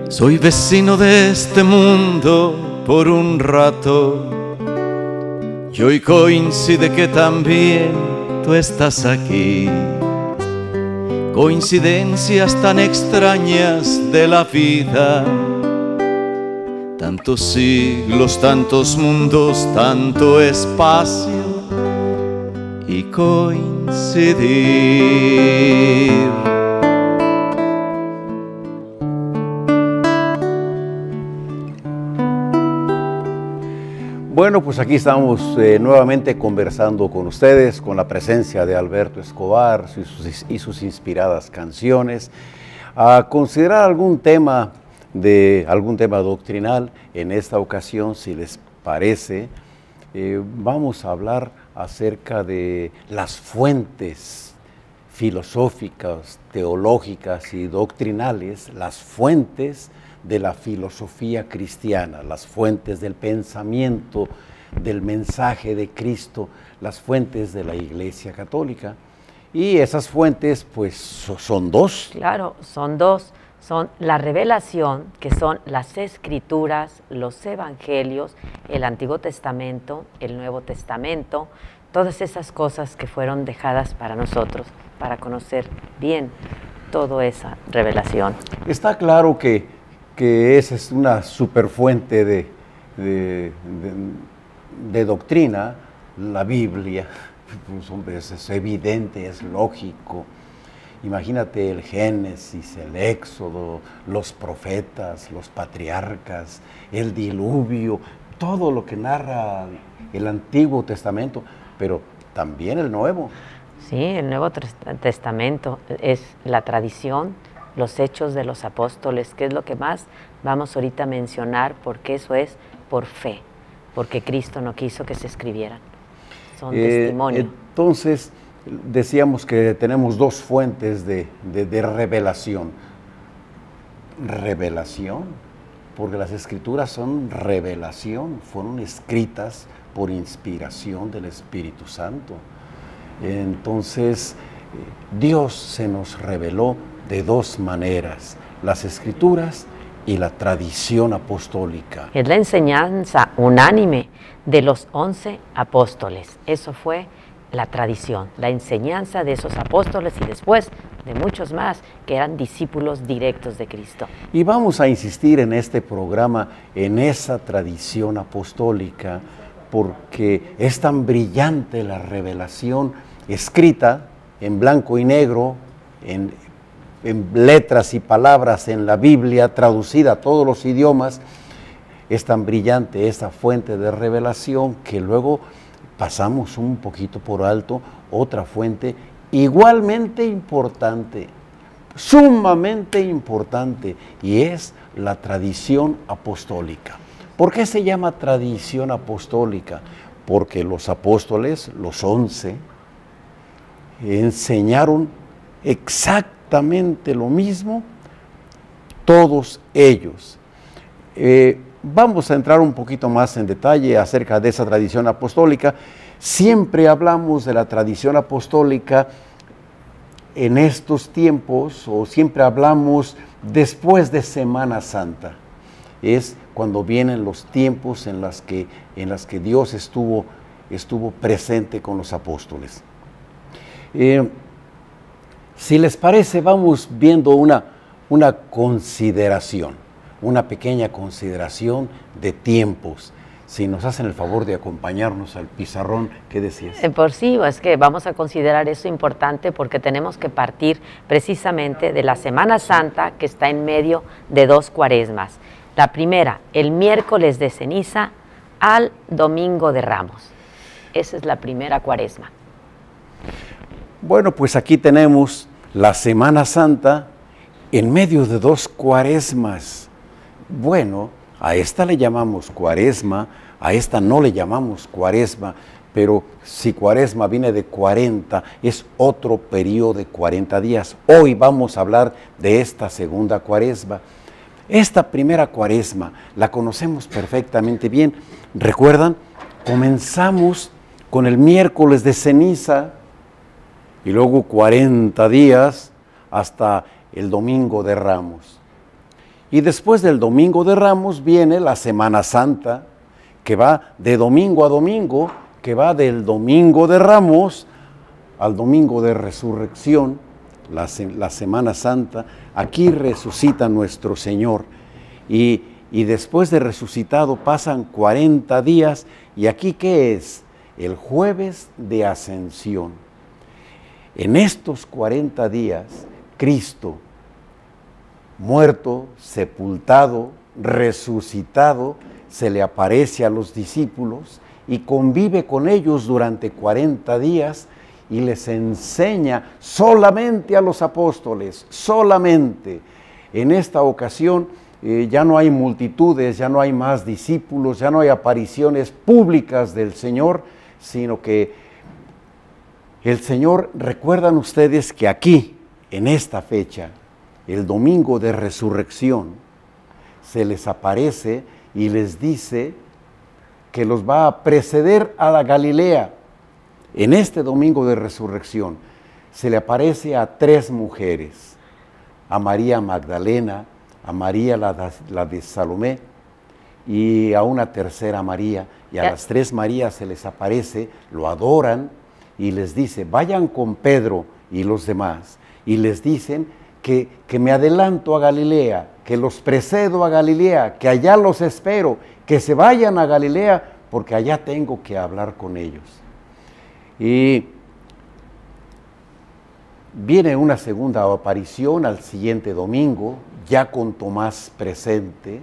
Soy vecino de este mundo por un rato, y hoy coincide que también tú estás aquí. Coincidencias tan extrañas de la vida, tantos siglos, tantos mundos, tanto espacio y coincidir. Bueno, pues aquí estamos nuevamente conversando con ustedes, con la presencia de Alberto Escobar y sus inspiradas canciones, a considerar algún tema doctrinal. En esta ocasión, si les parece, vamos a hablar acerca de las fuentes filosóficas, teológicas y doctrinales, las fuentes de la filosofía cristiana, las fuentes del pensamiento, del mensaje de Cristo, las fuentes de la Iglesia Católica. Y esas fuentes, pues, son dos. Claro, son dos. Son la revelación, que son las Escrituras, los Evangelios, el Antiguo Testamento, el Nuevo Testamento, todas esas cosas que fueron dejadas para nosotros, para conocer bien toda esa revelación. Está claro que esa es una superfuente de doctrina, la Biblia. Pues, es evidente, es lógico. Imagínate el Génesis, el Éxodo, los profetas, los patriarcas, el diluvio, todo lo que narra el Antiguo Testamento, pero también el Nuevo. Sí, el Nuevo Testamento es la tradición, los hechos de los apóstoles, que es lo que más vamos ahorita a mencionar, porque eso es por fe, porque Cristo no quiso que se escribieran. Son testimonio. Entonces, decíamos que tenemos dos fuentes de revelación. Revelación, porque las Escrituras son revelación, fueron escritas por inspiración del Espíritu Santo. Entonces, Dios se nos reveló de dos maneras, las Escrituras y la tradición apostólica. Es la enseñanza unánime de los 11 apóstoles. Eso fue la tradición, la enseñanza de esos apóstoles y después de muchos más que eran discípulos directos de Cristo. Y vamos a insistir en este programa en esa tradición apostólica porque es tan brillante la revelación escrita en blanco y negro, en letras y palabras en la Biblia, traducida a todos los idiomas. Es tan brillante esta fuente de revelación que luego pasamos un poquito por alto otra fuente igualmente importante, sumamente importante, y es la tradición apostólica. ¿Por qué se llama tradición apostólica? Porque los apóstoles, los 11, enseñaron exactamente lo mismo, todos ellos. Vamos a entrar un poquito más en detalle acerca de esa tradición apostólica. Siempre hablamos de la tradición apostólica en estos tiempos, o siempre hablamos después de Semana Santa. Es cuando vienen los tiempos en las que Dios estuvo presente con los apóstoles. Si les parece, vamos viendo una consideración, una pequeña consideración de tiempos. Si nos hacen el favor de acompañarnos al pizarrón, ¿qué decías? Por sí, es que vamos a considerar eso importante porque tenemos que partir precisamente de la Semana Santa, que está en medio de dos cuaresmas. La primera, el miércoles de ceniza al domingo de Ramos. Esa es la primera cuaresma. Bueno, pues aquí tenemos la Semana Santa en medio de dos cuaresmas. Bueno, a esta le llamamos cuaresma, a esta no le llamamos cuaresma, pero si cuaresma viene de 40, es otro periodo de 40 días. Hoy vamos a hablar de esta segunda cuaresma. Esta primera cuaresma la conocemos perfectamente bien. ¿Recuerdan? Comenzamos con el miércoles de ceniza y luego 40 días hasta el domingo de Ramos. Y después del Domingo de Ramos viene la Semana Santa, que va de domingo a domingo, que va del Domingo de Ramos al Domingo de Resurrección, la Semana Santa. Aquí resucita nuestro Señor. Y después de resucitado pasan 40 días. ¿Y aquí qué es? El jueves de Ascensión. En estos 40 días, Cristo, muerto, sepultado, resucitado, se le aparece a los discípulos y convive con ellos durante 40 días y les enseña solamente a los apóstoles, solamente. En esta ocasión ya no hay multitudes, ya no hay más discípulos, ya no hay apariciones públicas del Señor, sino que el Señor, recuerdan ustedes que aquí, en esta fecha, el Domingo de Resurrección, se les aparece y les dice que los va a preceder a la Galilea. En este Domingo de Resurrección se le aparece a 3 mujeres, a María Magdalena, a María la de Salomé y a una tercera María. Y a las 3 Marías se les aparece, lo adoran y les dice, vayan con Pedro y los demás. Y les dicen que me adelanto a Galilea, que los precedo a Galilea, que allá los espero, que se vayan a Galilea porque allá tengo que hablar con ellos. Y viene una segunda aparición al siguiente domingo, ya con Tomás presente,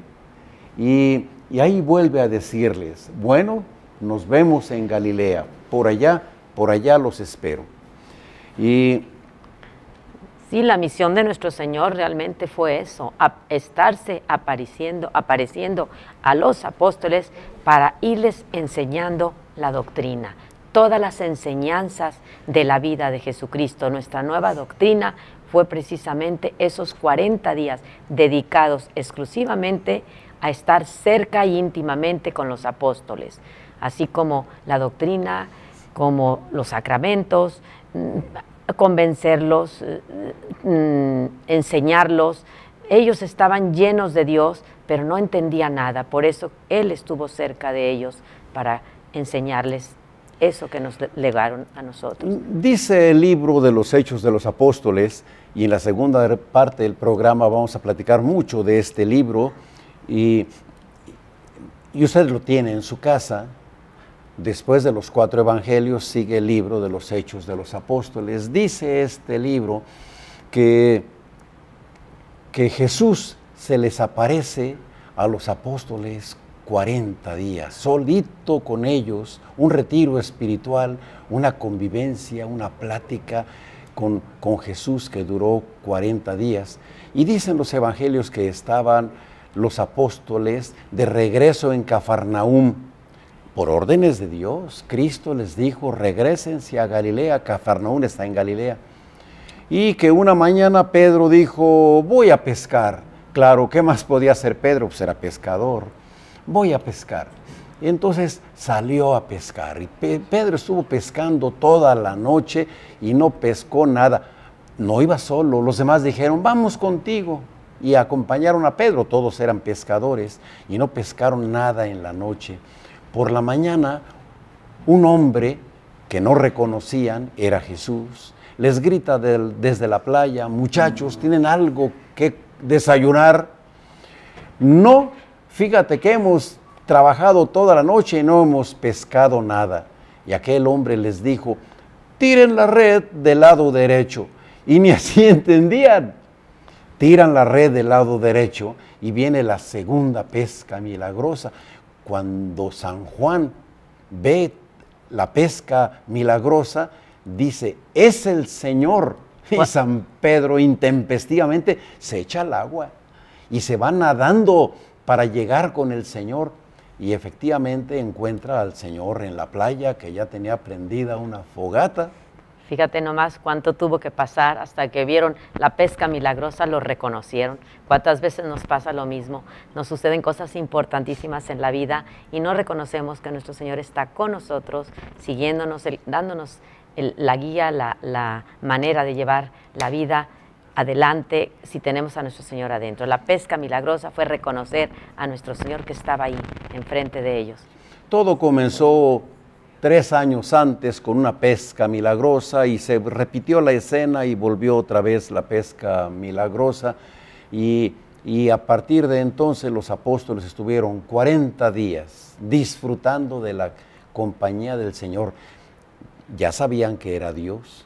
y ahí vuelve a decirles, bueno, nos vemos en Galilea, por allá los espero. Y sí, la misión de nuestro Señor realmente fue eso, estarse apareciendo a los apóstoles para irles enseñando la doctrina, todas las enseñanzas de la vida de Jesucristo. Nuestra nueva doctrina fue precisamente esos 40 días dedicados exclusivamente a estar cerca e íntimamente con los apóstoles, así como la doctrina, como los sacramentos, convencerlos, enseñarlos. Ellos estaban llenos de Dios, pero no entendían nada. Por eso Él estuvo cerca de ellos para enseñarles eso que nos legaron a nosotros. Dice el libro de los Hechos de los Apóstoles, y en la segunda parte del programa vamos a platicar mucho de este libro, y usted lo tiene en su casa. Después de los 4 evangelios sigue el libro de los Hechos de los Apóstoles. Dice este libro que Jesús se les aparece a los apóstoles 40 días, solito con ellos, un retiro espiritual, una convivencia, una plática con Jesús que duró 40 días. Y dicen los evangelios que estaban los apóstoles de regreso en Cafarnaúm. Por órdenes de Dios, Cristo les dijo, regrésense a Galilea, Cafarnaúm está en Galilea. Y que una mañana Pedro dijo, voy a pescar. Claro, ¿qué más podía hacer Pedro? Pues era pescador. Voy a pescar. Y entonces salió a pescar. Y Pedro estuvo pescando toda la noche y no pescó nada. No iba solo, los demás dijeron, vamos contigo. Y acompañaron a Pedro, todos eran pescadores, y no pescaron nada en la noche. Por la mañana, un hombre que no reconocían, era Jesús, les grita desde la playa, muchachos, ¿tienen algo que desayunar? No, fíjate que hemos trabajado toda la noche y no hemos pescado nada. Y aquel hombre les dijo, tiren la red del lado derecho. Y ni así entendían. Tiran la red del lado derecho y viene la segunda pesca milagrosa. Cuando San Juan ve la pesca milagrosa, dice, es el Señor. Y San Pedro intempestivamente se echa al agua y se va nadando para llegar con el Señor. Y efectivamente encuentra al Señor en la playa, que ya tenía prendida una fogata. Fíjate nomás cuánto tuvo que pasar hasta que vieron la pesca milagrosa, lo reconocieron. ¿Cuántas veces nos pasa lo mismo? Nos suceden cosas importantísimas en la vida y no reconocemos que nuestro Señor está con nosotros, siguiéndonos, dándonos la guía, la manera de llevar la vida adelante si tenemos a nuestro Señor adentro. La pesca milagrosa fue reconocer a nuestro Señor que estaba ahí, enfrente de ellos. Todo comenzó 3 años antes con una pesca milagrosa y se repitió la escena y volvió otra vez la pesca milagrosa y a partir de entonces los apóstoles estuvieron 40 días disfrutando de la compañía del Señor. Ya sabían que era Dios,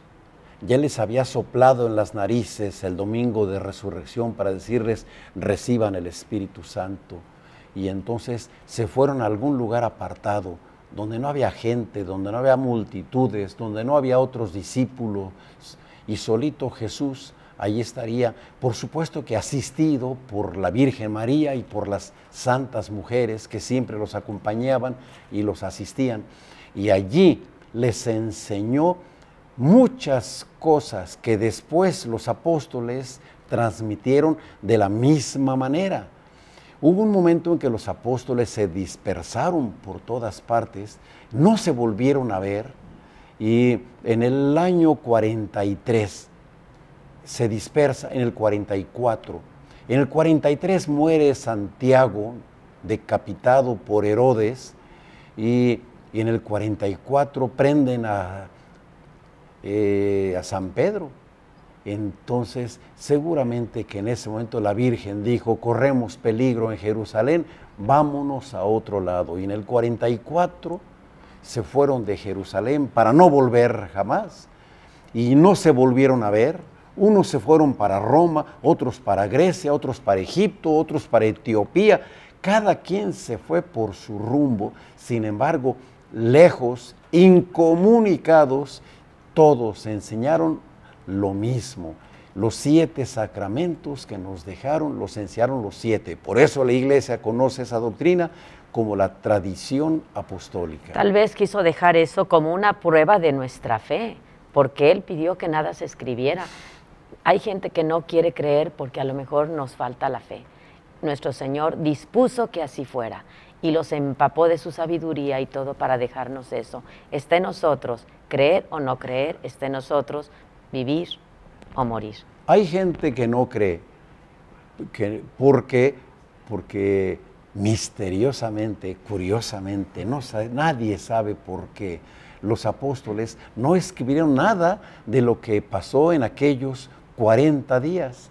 ya les había soplado en las narices el domingo de resurrección para decirles reciban el Espíritu Santo. Y entonces se fueron a algún lugar apartado, donde no había gente, donde no había multitudes, donde no había otros discípulos, y solito Jesús allí estaría, por supuesto que asistido por la Virgen María y por las santas mujeres que siempre los acompañaban y los asistían. Y allí les enseñó muchas cosas que después los apóstoles transmitieron de la misma manera. Hubo un momento en que los apóstoles se dispersaron por todas partes, no se volvieron a ver, y en el año 43 se dispersa, en el 44. En el 43 muere Santiago, decapitado por Herodes, y en el 44 prenden a San Pedro. Entonces, seguramente que en ese momento la Virgen dijo, corremos peligro en Jerusalén, vámonos a otro lado. Y en el 44 se fueron de Jerusalén para no volver jamás. Y no se volvieron a ver. Unos se fueron para Roma, otros para Grecia, otros para Egipto, otros para Etiopía. Cada quien se fue por su rumbo. Sin embargo, lejos, incomunicados, todos enseñaron lo mismo. Los 7 sacramentos que nos dejaron, los enseñaron los 7. Por eso la Iglesia conoce esa doctrina como la tradición apostólica. Tal vez quiso dejar eso como una prueba de nuestra fe, porque Él pidió que nada se escribiera. Hay gente que no quiere creer porque a lo mejor nos falta la fe. Nuestro Señor dispuso que así fuera y los empapó de su sabiduría y todo para dejarnos eso. Está en nosotros creer o no creer, está en nosotros vivir o morir. Hay gente que no cree, porque misteriosamente, curiosamente, nadie sabe por qué los apóstoles no escribieron nada de lo que pasó en aquellos 40 días.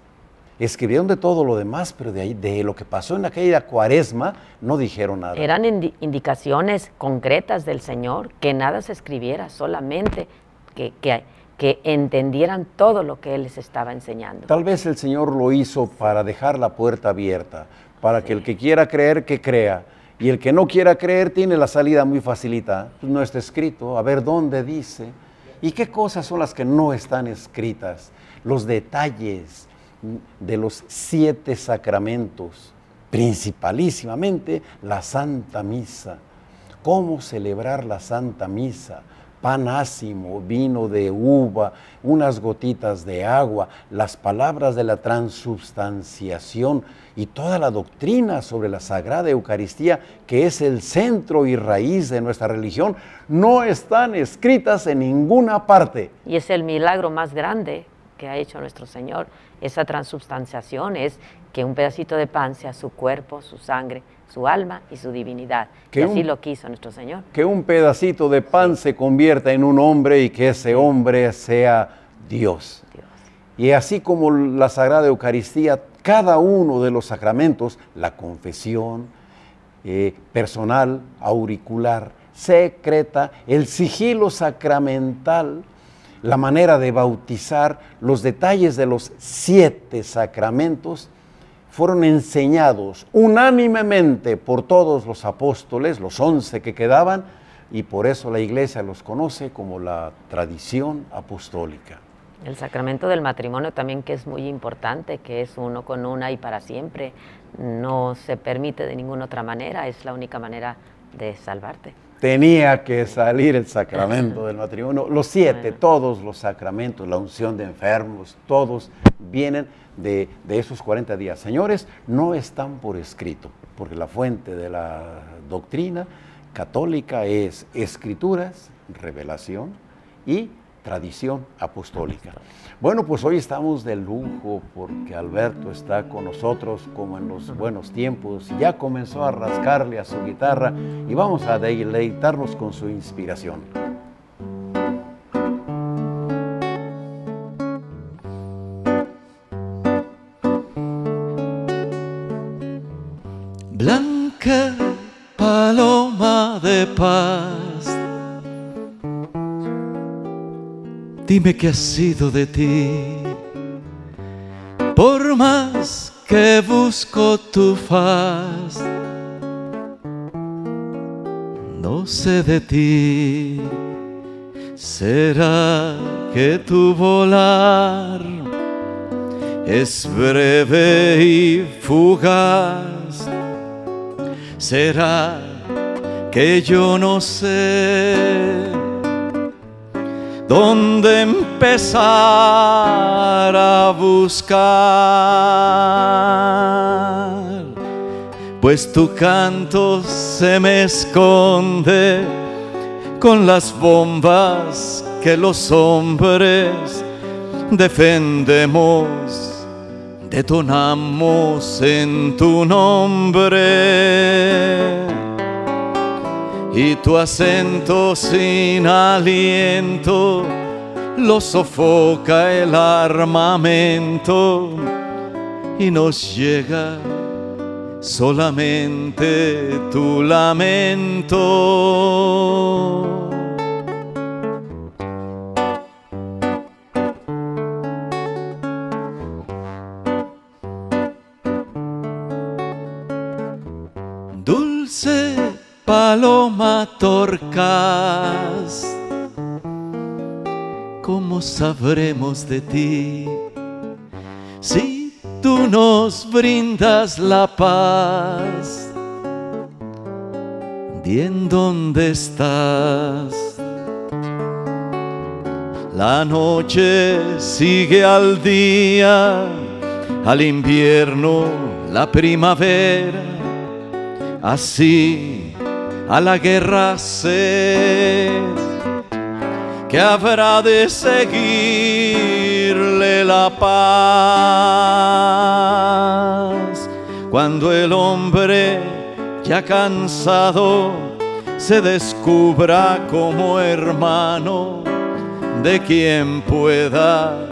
Escribieron de todo lo demás, pero de lo que pasó en aquella cuaresma no dijeron nada. Eran indicaciones concretas del Señor, que nada se escribiera, solamente que entendieran todo lo que Él les estaba enseñando. Tal vez el Señor lo hizo para dejar la puerta abierta, para que el que quiera creer, que crea. Y el que no quiera creer tiene la salida muy facilita. Pues no está escrito, a ver dónde dice. ¿Y qué cosas son las que no están escritas? Los detalles de los 7 sacramentos, principalísimamente la Santa Misa. ¿Cómo celebrar la Santa Misa? Pan ácimo, vino de uva, unas gotitas de agua, las palabras de la transubstanciación y toda la doctrina sobre la Sagrada Eucaristía, que es el centro y raíz de nuestra religión, no están escritas en ninguna parte. Y es el milagro más grande que ha hecho nuestro Señor. Esa transubstanciación es que un pedacito de pan sea su cuerpo, su sangre, su alma y su divinidad. Y así lo quiso nuestro Señor. Que un pedacito de pan se convierta en un hombre y que ese hombre sea Dios. Y así como la Sagrada Eucaristía, cada uno de los sacramentos, la confesión personal, auricular, secreta, el sigilo sacramental, la manera de bautizar, los detalles de los 7 sacramentos fueron enseñados unánimemente por todos los apóstoles, los 11 que quedaban, y por eso la Iglesia los conoce como la tradición apostólica. El sacramento del matrimonio también, que es muy importante, que es uno con una y para siempre, no se permite de ninguna otra manera, es la única manera de salvarte. Tenía que salir el sacramento del matrimonio. Los 7, todos los sacramentos, la unción de enfermos, todos vienen de esos 40 días. Señores, no están por escrito, porque la fuente de la doctrina católica es Escrituras, revelación y tradición apostólica. Bueno, pues hoy estamos de lujo porque Alberto está con nosotros como en los buenos tiempos. Ya comenzó a rascarle a su guitarra y vamos a deleitarnos con su inspiración. Blanca paloma de paz, dime qué ha sido de ti. Por más que busco tu faz, no sé de ti. ¿Será que tu volar es breve y fugaz? ¿Será que yo no sé dónde empezar a buscar? Pues tu canto se me esconde con las bombas que los hombres defendemos. Detonamos en tu nombre y tu acento sin aliento lo sofoca el armamento y nos llega solamente tu lamento. Dulce paloma torcaz, ¿cómo sabremos de ti si tú nos brindas la paz? Di en dónde estás. La noche sigue al día, al invierno la primavera. Así a la guerra sé que habrá de seguirle la paz. Cuando el hombre ya cansado se descubra como hermano de quien pueda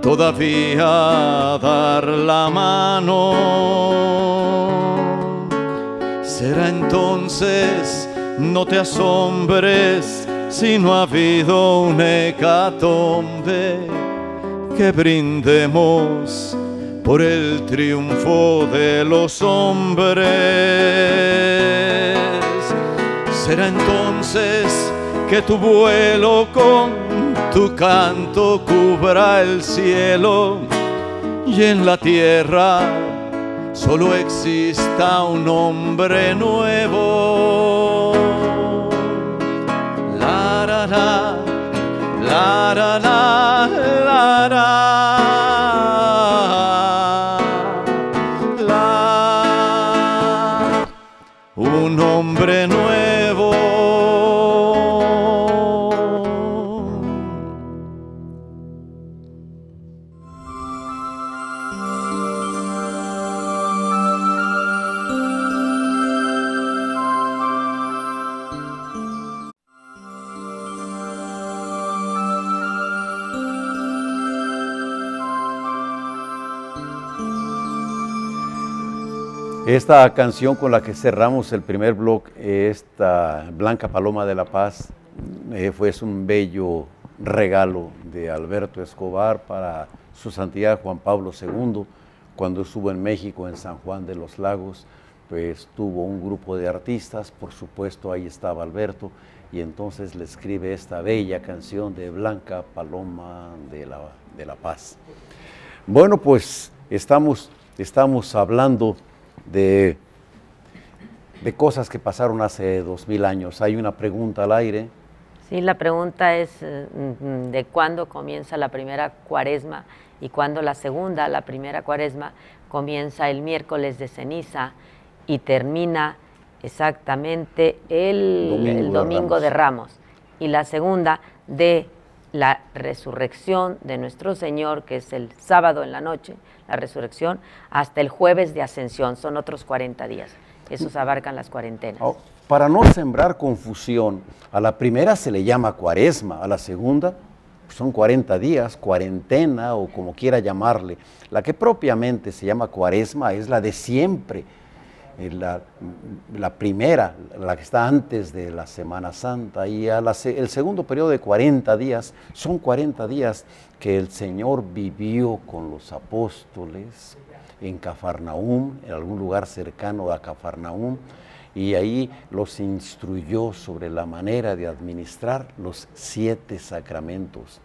todavía dar la mano. Será entonces, no te asombres si no ha habido un hecatombe, que brindemos por el triunfo de los hombres. Será entonces que tu vuelo con tu canto cubra el cielo y en la tierra solo exista un hombre nuevo. La la la, la la la, la la, la, un hombre nuevo. Esta canción con la que cerramos el primer bloque, esta Blanca Paloma de la Paz, fue un bello regalo de Alberto Escobar para su santidad Juan Pablo II, cuando estuvo en México, en San Juan de los Lagos. Pues tuvo un grupo de artistas, por supuesto ahí estaba Alberto, y entonces le escribe esta bella canción de Blanca Paloma de la Paz. Bueno, pues estamos hablando de cosas que pasaron hace 2000 años. Hay una pregunta al aire. Sí, la pregunta es de cuándo comienza la primera cuaresma y cuándo la segunda. La primera cuaresma comienza el miércoles de ceniza y termina exactamente el domingo de Ramos. Y la segunda de la resurrección de nuestro Señor, que es el sábado en la noche, la resurrección, hasta el jueves de ascensión, son otros 40 días. Esos abarcan las cuarentenas. Para no sembrar confusión, a la primera se le llama cuaresma, a la segunda son 40 días, cuarentena o como quiera llamarle. La que propiamente se llama cuaresma es la de siempre, la primera, la que está antes de la Semana Santa, y el segundo periodo de 40 días, son 40 días que el Señor vivió con los apóstoles en Cafarnaúm, en algún lugar cercano a Cafarnaúm, y ahí los instruyó sobre la manera de administrar los 7 sacramentos.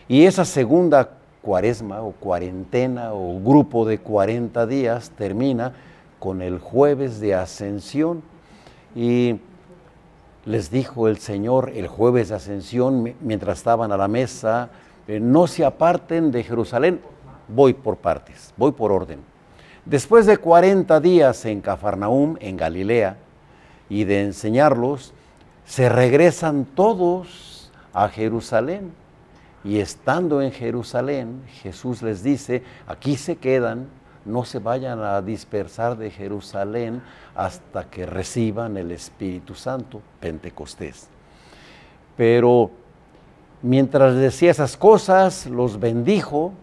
Y esa segunda cuaresma o cuarentena o grupo de 40 días termina con el jueves de ascensión, y les dijo el Señor el jueves de ascensión mientras estaban a la mesa, no se aparten de Jerusalén, voy por partes, voy por orden. Después de 40 días en Cafarnaúm, en Galilea, y de enseñarlos, se regresan todos a Jerusalén. Y estando en Jerusalén, Jesús les dice, aquí se quedan, no se vayan a dispersar de Jerusalén hasta que reciban el Espíritu Santo, Pentecostés. Pero mientras decía esas cosas, los bendijo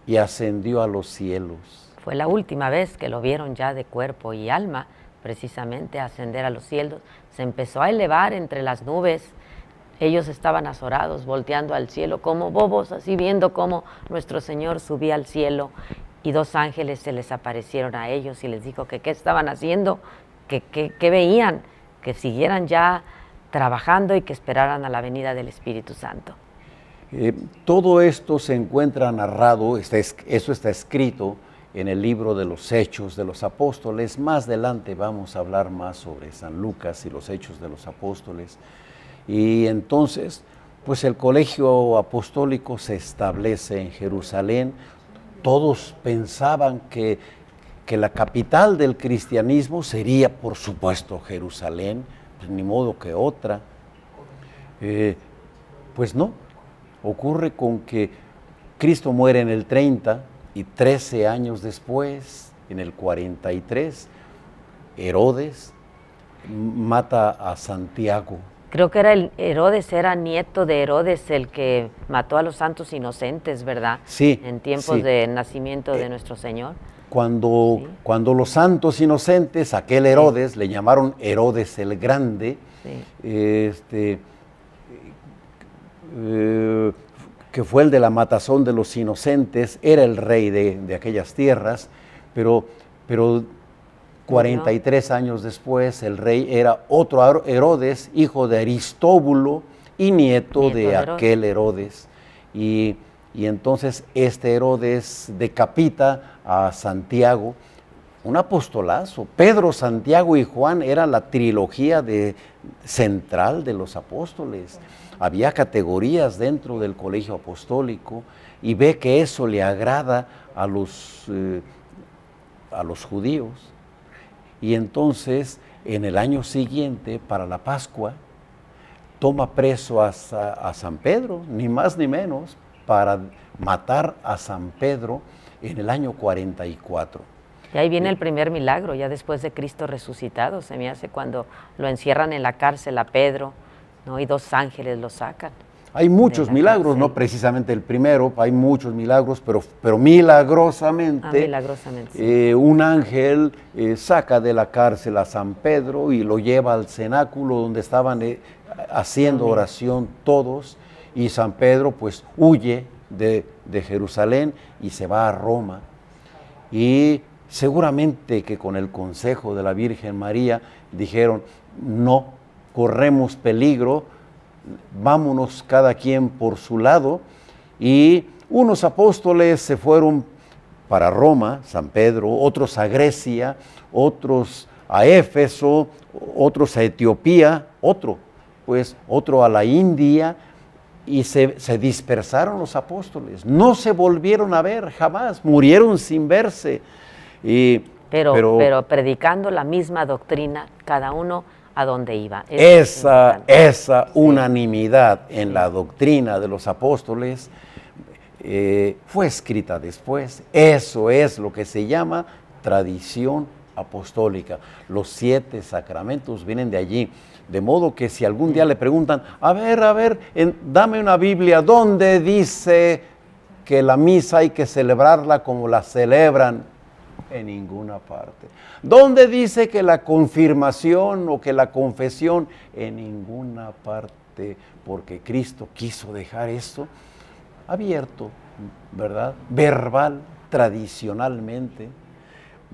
y ascendió a los cielos. Fue la última vez que lo vieron ya de cuerpo y alma, precisamente ascender a los cielos. Se empezó a elevar entre las nubes. Ellos estaban azorados, volteando al cielo como bobos, así viendo cómo nuestro Señor subía al cielo, y 2 ángeles se les aparecieron a ellos y les dijo que qué estaban haciendo, que veían, que siguieran ya trabajando y que esperaran a la venida del Espíritu Santo. Todo esto se encuentra narrado, eso está escrito en el libro de los Hechos de los Apóstoles. Más adelante vamos a hablar más sobre San Lucas y los Hechos de los Apóstoles. Y entonces, pues el colegio apostólico se establece en Jerusalén. Todos pensaban que la capital del cristianismo sería, por supuesto, Jerusalén, pues ni modo que otra. Pues no, ocurre con que Cristo muere en el 30 y 13 años después, en el 43, Herodes mata a Santiago. Creo que Herodes era nieto de Herodes, el que mató a los santos inocentes, ¿verdad? Sí. En tiempos sí. de nacimiento de nuestro Señor. Cuando los santos inocentes, aquel Herodes, le llamaron Herodes el Grande, que fue el de la matazón de los inocentes, era el rey de aquellas tierras, pero 43 años después, el rey era otro Herodes, hijo de Aristóbulo y nieto de aquel Herodes. Y entonces este Herodes decapita a Santiago, un apostolazo. Pedro, Santiago y Juan era la trilogía central de los apóstoles. Había categorías dentro del colegio apostólico, y ve que eso le agrada a los judíos. Y entonces, en el año siguiente, para la Pascua, toma preso a San Pedro, ni más ni menos, para matar a San Pedro en el año 44. Y ahí viene el primer milagro, ya después de Cristo resucitado, se me hace cuando lo encierran en la cárcel a Pedro, ¿no? Y 2 ángeles lo sacan. Hay muchos milagros, no precisamente el primero, hay muchos milagros, pero milagrosamente, un ángel saca de la cárcel a San Pedro y lo lleva al cenáculo donde estaban haciendo oración todos, y San Pedro pues huye de Jerusalén y se va a Roma. Y seguramente que con el consejo de la Virgen María dijeron, no corremos peligro, vámonos cada quien por su lado, y unos apóstoles se fueron para Roma, San Pedro, otros a Grecia, otros a Éfeso, otros a Etiopía, otro a la India, y se dispersaron los apóstoles, no se volvieron a ver jamás, murieron sin verse. Pero predicando la misma doctrina, cada uno a dónde iba. Esa unanimidad en la doctrina de los apóstoles fue escrita después. Eso es lo que se llama tradición apostólica. Los 7 sacramentos vienen de allí. De modo que si algún día le preguntan, a ver, dame una Biblia, ¿dónde dice que la misa hay que celebrarla como la celebran? En ninguna parte. ¿Dónde dice que la confirmación o que la confesión? En ninguna parte, porque Cristo quiso dejar esto abierto, ¿verdad? Verbal, tradicionalmente.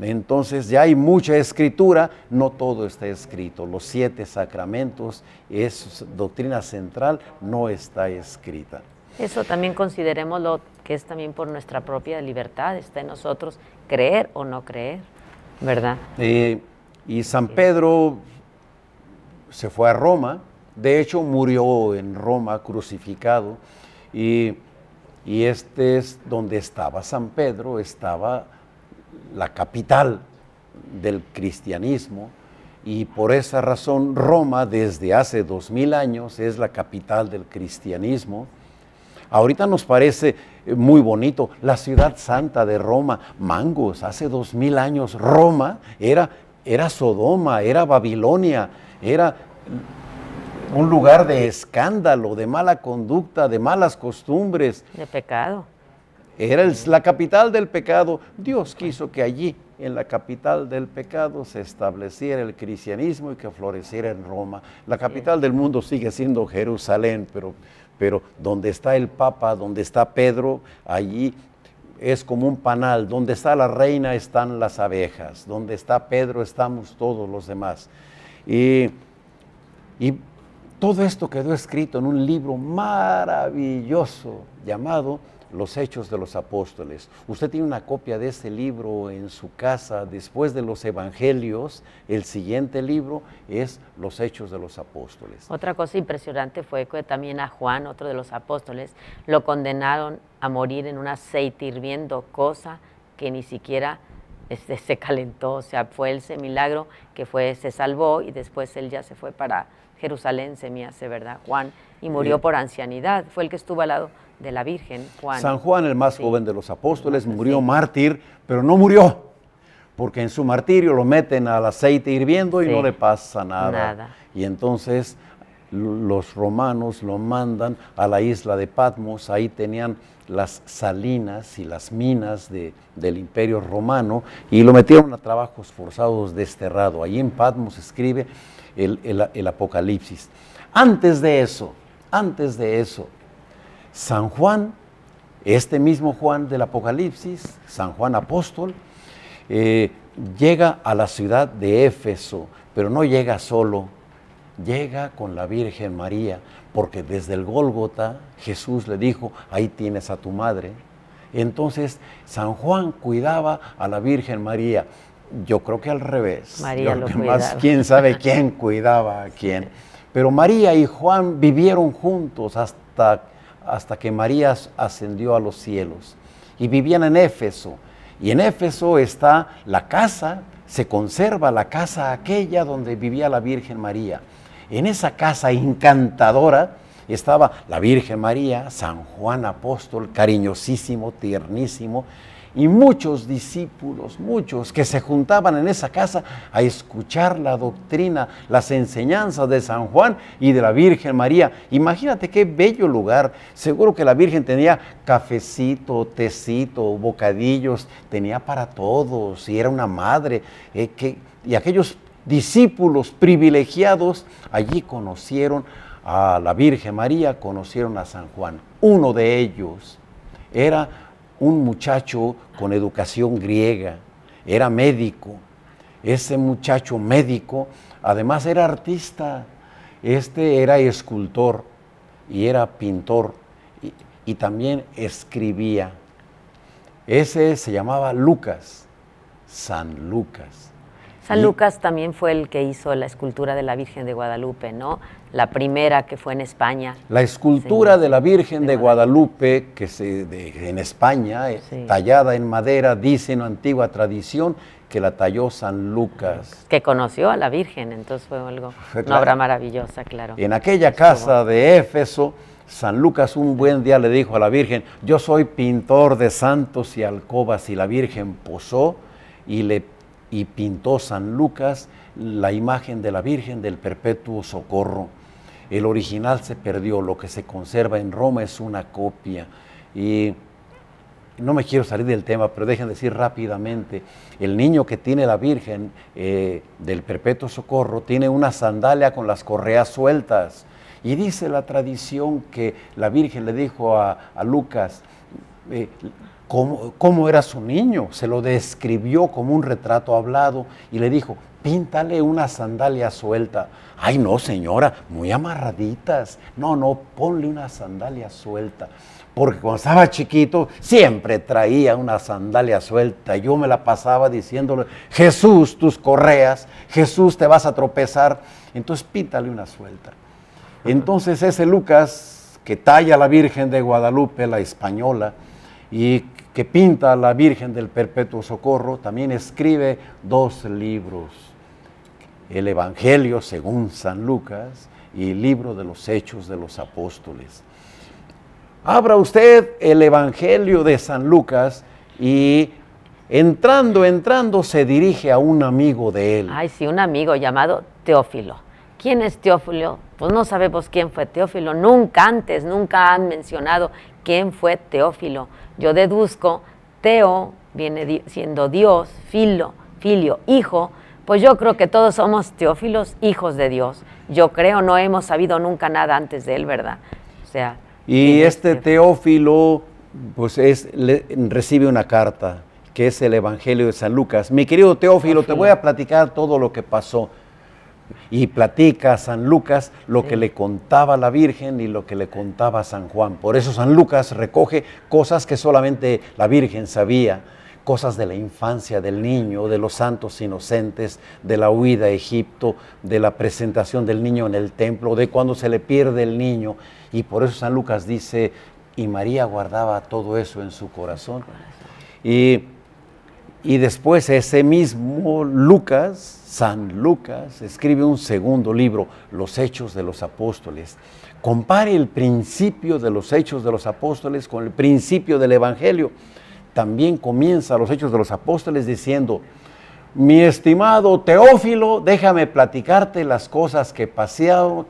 Entonces ya hay mucha escritura, no todo está escrito. Los 7 sacramentos, es doctrina central, no está escrita. Eso también considerémoslo, que es también por nuestra propia libertad, está en nosotros creer o no creer, ¿verdad? Y San Pedro se fue a Roma, de hecho murió en Roma crucificado, y este es donde estaba San Pedro, estaba la capital del cristianismo, y por esa razón Roma desde hace 2000 años es la capital del cristianismo. Ahorita nos parece muy bonito la ciudad santa de Roma, Mangos, hace 2000 años Roma era Sodoma, era Babilonia, era un lugar de escándalo, de mala conducta, de malas costumbres. De pecado. Era la capital del pecado. Dios quiso que allí, en la capital del pecado, se estableciera el cristianismo y que floreciera en Roma. La capital del mundo sigue siendo Jerusalén, pero donde está el Papa, donde está Pedro, allí es como un panal. Donde está la reina están las abejas, donde está Pedro estamos todos los demás. Y todo esto quedó escrito en un libro maravilloso llamado Los Hechos de los Apóstoles. Usted tiene una copia de este libro en su casa. Después de los Evangelios, el siguiente libro es Los Hechos de los Apóstoles. Otra cosa impresionante fue que también a Juan, otro de los apóstoles, lo condenaron a morir en un aceite hirviendo, cosa que ni siquiera se calentó. O sea, fue ese milagro que se salvó, y después él ya se fue para Jerusalén, se me hace, ¿verdad, Juan? Y murió por ancianidad. Fue el que estuvo al lado de la Virgen, Juan. San Juan, el más joven de los apóstoles, murió mártir, pero no murió, porque en su martirio lo meten al aceite hirviendo y no le pasa nada. Y entonces los romanos lo mandan a la isla de Patmos. Ahí tenían las salinas y las minas del Imperio Romano, y lo metieron a trabajos forzados desterrado. Ahí en Patmos escribe el Apocalipsis. Antes de eso, San Juan, este mismo Juan del Apocalipsis, San Juan apóstol, llega a la ciudad de Éfeso, pero no llega solo, llega con la Virgen María, porque desde el Gólgota Jesús le dijo, ahí tienes a tu madre. Entonces San Juan cuidaba a la Virgen María. Yo creo que al revés. María lo cuidaba. Más, quién sabe quién cuidaba a quién. Pero María y Juan vivieron juntos hasta que María ascendió a los cielos. Y vivían en Éfeso. Y en Éfeso está la casa, se conserva la casa aquella donde vivía la Virgen María. En esa casa encantadora estaba la Virgen María, San Juan apóstol, cariñosísimo, tiernísimo, y muchos discípulos, muchos que se juntaban en esa casa a escuchar la doctrina, las enseñanzas de San Juan y de la Virgen María. Imagínate qué bello lugar. Seguro que la Virgen tenía cafecito, tecito, bocadillos, tenía para todos, y era una madre. Y aquellos discípulos privilegiados allí conocieron a la Virgen María, conocieron a San Juan. Uno de ellos era un muchacho con educación griega, era médico. Ese muchacho médico además era artista, era escultor y era pintor, y también escribía. Ese se llamaba Lucas, San Lucas. San Lucas también fue el que hizo la escultura de la Virgen de Guadalupe, ¿no? La primera que fue en España. La escultura de la Virgen de Guadalupe, en España, tallada en madera, dice en antigua tradición, que la talló San Lucas. Que conoció a la Virgen, entonces fue algo, Claro. una obra maravillosa, claro. En aquella casa de Éfeso, San Lucas un buen día le dijo a la Virgen, yo soy pintor de santos y alcobas, y la Virgen posó y pintó San Lucas la imagen de la Virgen del Perpetuo Socorro. El original se perdió, lo que se conserva en Roma es una copia. Y no me quiero salir del tema, pero dejen decir rápidamente, el niño que tiene la Virgen del Perpetuo Socorro tiene una sandalia con las correas sueltas. Y dice la tradición que la Virgen le dijo a Lucas, ¿cómo era su niño? Se lo describió como un retrato hablado y le dijo, píntale una sandalia suelta. Ay, no, señora, muy amarraditas. No, ponle una sandalia suelta. Porque cuando estaba chiquito siempre traía una sandalia suelta. Yo me la pasaba diciéndole, Jesús, tus correas, Jesús, te vas a tropezar. Entonces píntale una suelta. Entonces ese Lucas que talla a la Virgen de Guadalupe, la española, y que pinta a la Virgen del Perpetuo Socorro, también escribe 2 libros, el Evangelio según San Lucas y el libro de los Hechos de los Apóstoles. Abra usted el Evangelio de San Lucas y entrando se dirige a un amigo de él. Ay, sí, un amigo llamado Teófilo. ¿Quién es Teófilo? Pues no sabemos quién fue Teófilo. Nunca han mencionado quién fue Teófilo. Yo deduzco, Teo viene siendo Dios, filio, hijo. Pues yo creo que todos somos Teófilos, hijos de Dios. Yo creo, no hemos sabido nunca nada antes de él, ¿verdad? O sea... Y este Teófilo, pues recibe una carta, que es el Evangelio de San Lucas. Mi querido Teófilo, te voy a platicar todo lo que pasó. Y platica a San Lucas lo que le contaba la Virgen y lo que le contaba San Juan. Por eso San Lucas recoge cosas que solamente la Virgen sabía, cosas de la infancia del niño, de los santos inocentes, de la huida a Egipto, de la presentación del niño en el templo, de cuando se le pierde el niño. Y por eso San Lucas dice, y María guardaba todo eso en su corazón. Y después ese mismo Lucas, San Lucas, escribe un segundo libro, Los Hechos de los Apóstoles. Compare el principio de los Hechos de los Apóstoles con el principio del Evangelio. También comienza los Hechos de los Apóstoles diciendo, mi estimado Teófilo, déjame platicarte las cosas que pasaron,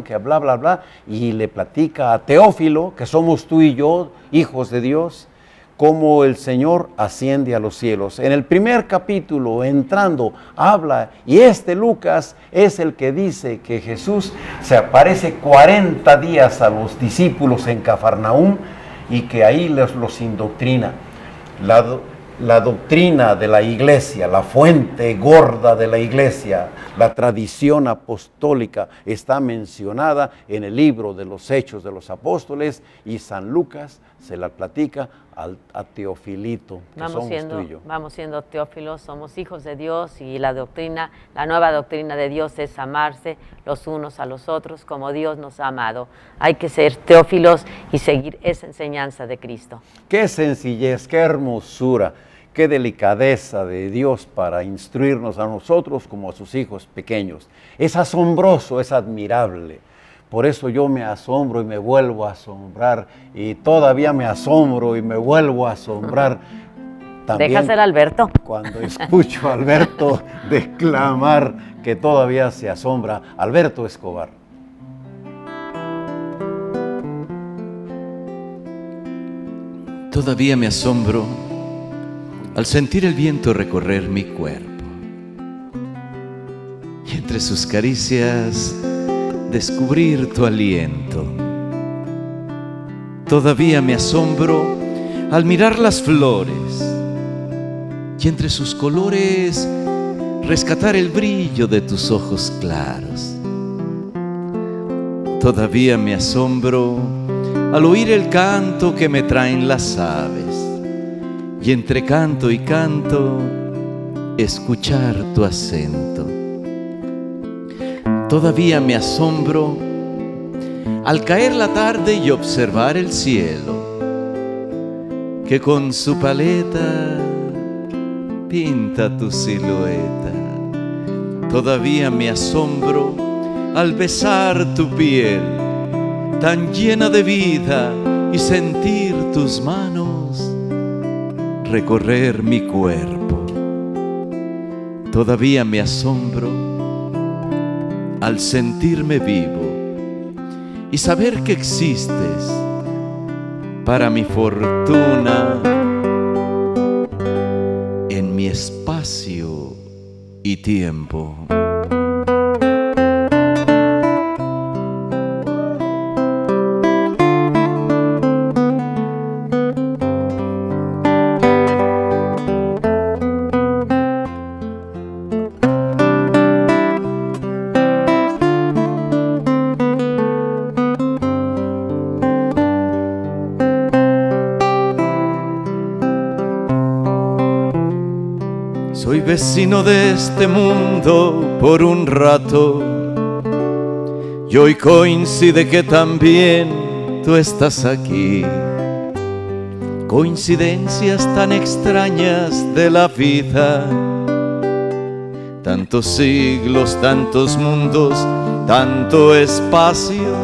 que bla, bla, bla, y le platica a Teófilo, que somos tú y yo, hijos de Dios, cómo el Señor asciende a los cielos. En el primer capítulo, entrando, habla, y este Lucas es el que dice que Jesús se aparece 40 días a los discípulos en Cafarnaúm y que ahí los indoctrina. La doctrina de la iglesia, la fuente gorda de la iglesia, la tradición apostólica está mencionada en el libro de los Hechos de los Apóstoles y San Lucas se la platica a Teofilito, que somos tú y yo. Vamos siendo Teófilos, somos hijos de Dios y la nueva doctrina de Dios es amarse los unos a los otros como Dios nos ha amado. Hay que ser Teófilos y seguir esa enseñanza de Cristo. Qué sencillez, qué hermosura, qué delicadeza de Dios para instruirnos a nosotros como a sus hijos pequeños. Es asombroso, es admirable. Por eso yo me asombro y me vuelvo a asombrar y todavía me asombro y me vuelvo a asombrar. También deja ser Alberto. Cuando escucho a Alberto declamar que todavía se asombra. Alberto Escobar. Todavía me asombro al sentir el viento recorrer mi cuerpo y entre sus caricias descubrir tu aliento. Todavía me asombro al mirar las flores y entre sus colores rescatar el brillo de tus ojos claros. Todavía me asombro al oír el canto que me traen las aves y entre canto y canto escuchar tu acento. Todavía me asombro al caer la tarde y observar el cielo, que con su paleta pinta tu silueta. Todavía me asombro al besar tu piel, tan llena de vida, y sentir tus manos recorrer mi cuerpo. Todavía me asombro al sentirme vivo y saber que existes para mi fortuna en mi espacio y tiempo. Soy vecino de este mundo por un rato, y hoy coincide que también tú estás aquí. Coincidencias tan extrañas de la vida, tantos siglos, tantos mundos, tanto espacio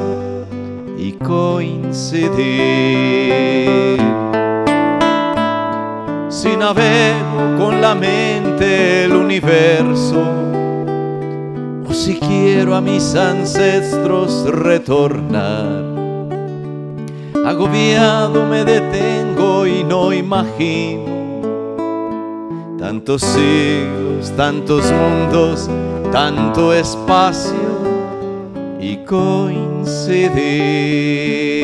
y coincidir. Si navego con la mente el universo, o si quiero a mis ancestros retornar, agobiado me detengo y no imagino tantos siglos, tantos mundos, tanto espacio y coincidir.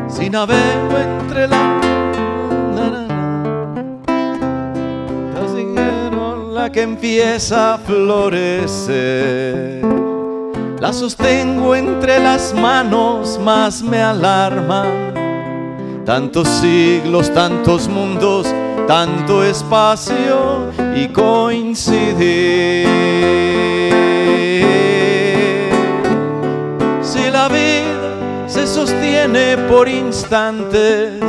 Si navego entre la que empieza a florecer, la sostengo entre las manos, más me alarma. Tantos siglos, tantos mundos, tanto espacio y coincidir. Si la vida se sostiene por instantes,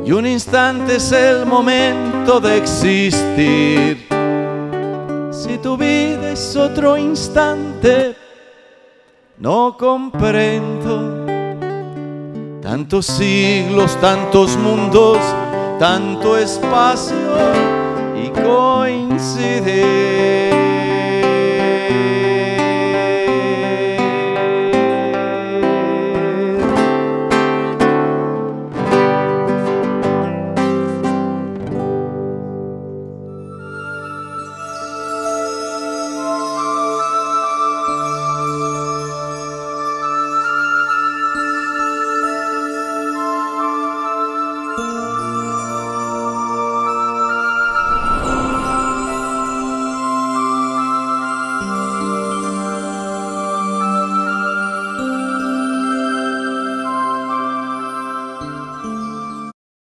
y un instante es el momento de existir. Si tu vida es otro instante, no comprendo tantos siglos, tantos mundos, tanto espacio y coincidir.